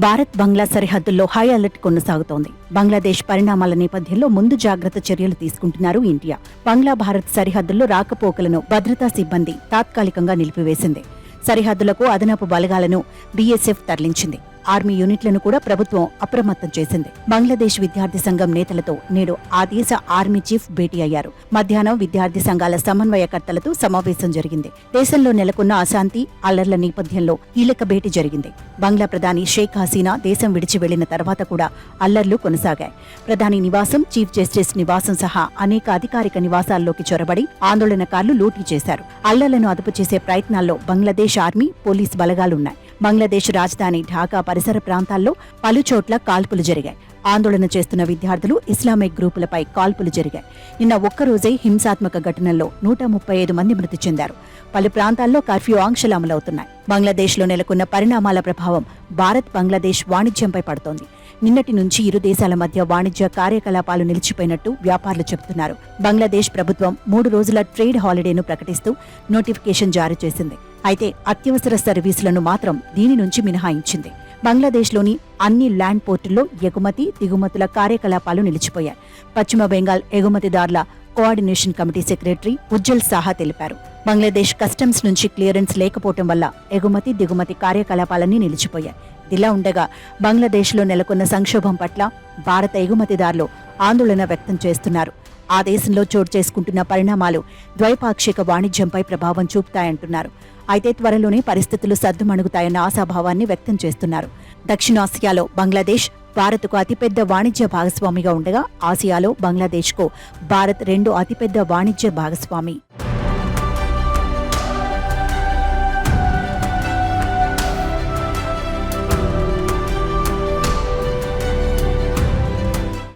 భారత్ బంగ్లా సరిహద్దుల్లో high alert కొనసాగుతోంది. బంగ్లాదేశ్ పరిణామాల నేపథ్యంలో ముందు జాగ్రత్త చర్యలు తీసుకుంటున్నారు ఇండియా. బంగ్లా భారత్ సరిహద్దుల్లో రాకపోకలను భద్రతా సిబ్బంది తాత్కాలికంగా నిలిపివేసింది. సరిహద్దులకు అదనపు బలగాలను బీఎస్ఎఫ్ తరలించింది. ఆర్మీ యూనిట్లను కూడా ప్రభుత్వం అప్రమత్తం చేసింది. బంగ్లాదేశ్ విద్యార్థి సంఘం నేతలతో నేడు ఆ దేశ ఆర్మీ చీఫ్ భేటీ అయ్యారు. మధ్యాహ్నం విద్యార్థి సంఘాల సమన్వయకర్తలతో సమావేశం జరిగింది. దేశంలో నెలకొన్న అశాంతి, అల్లర్ల నేపథ్యంలో కీలక భేటీ జరిగింది. బంగ్లా ప్రధాని షేక్ హసీనా దేశం విడిచి వెళ్లిన తర్వాత కూడా అల్లర్లు కొనసాగాయి. ప్రధాని నివాసం, చీఫ్ జస్టిస్ నివాసం సహా అనేక అధికారిక నివాసాల్లోకి చొరబడి ఆందోళనకారులు లూటీ చేశారు. అల్లర్లను అదుపు చేసే ప్రయత్నాల్లో బంగ్లాదేశ్ ఆర్మీ, పోలీస్ బలగాలున్నాయి. బంగ్లాదేశ్ రాజధాని ఢాకా పరిసర ప్రాంతాల్లో పలుచోట్ల కాల్పులు జరిగాయి. ఆందోళన చేస్తున్న విద్యార్థులు, ఇస్లామిక్ గ్రూపులపై కాల్పులు జరిగాయి. నిన్న ఒక్కరోజే హింసాత్మక ఘటనల్లో 135 మంది మృతి చెందారు. పలు ప్రాంతాల్లో కర్ఫ్యూ ఆంక్షలు అమలవుతున్నాయి. బంగ్లాదేశ్లో నెలకొన్న పరిణామాల ప్రభావం భారత్ బంగ్లాదేశ్ వాణిజ్యంపై పడుతోంది. నిన్నటి నుంచి ఇరు దేశాల మధ్య వాణిజ్య కార్యకలాపాలు నిలిచిపోయినట్టు వ్యాపారులు చెబుతున్నారు. బంగ్లాదేశ్ ప్రభుత్వం 3 రోజుల ట్రేడ్ హాలిడేను ప్రకటిస్తూ నోటిఫికేషన్ జారీ చేసింది. అయితే అత్యవసర సర్వీసులను మాత్రం దీని నుంచి మినహాయించింది. బంగ్లాదేశ్లోని అన్ని ల్యాండ్ పోర్టుల్లో ఎగుమతి, దిగుమతుల కార్యకలాపాలు నిలిచిపోయాయి. పశ్చిమ బెంగాల్ ఎగుమతిదారుల coordination committee secretary Ujjal Saha తెలిపారు. బంగ్లాదేశ్ కస్టమ్స్ నుంచి క్లియరెన్స్ లేకపోవడం వల్ల ఎగుమతి, దిగుమతి కార్యకలాపాలన్నీ నిలిచిపోయాయి. ఇదిలా ఉండగా బంగ్లాదేశ్లో నెలకొన్న సంక్షోభం పట్ల భారత ఎగుమతిదారులు ఆందోళన వ్యక్తం చేస్తున్నారు. ఆ దేశంలో చోటు చేసుకుంటున్న పరిణామాలు ద్వైపాక్షిక వాణిజ్యంపై ప్రభావం చూపుతాయంటున్నారు. అయితే త్వరలోనే పరిస్థితులు సద్దుమణుగుతాయన్న ఆశాభావాన్ని వ్యక్తం చేస్తున్నారు. దక్షిణాసియాలో బంగ్లాదేశ్ భారత్కు అతిపెద్ద వాణిజ్య భాగస్వామిగా ఉండగా, ఆసియాలో బంగ్లాదేశ్కు భారత్ 2వ అతిపెద్ద వాణిజ్య భాగస్వామి.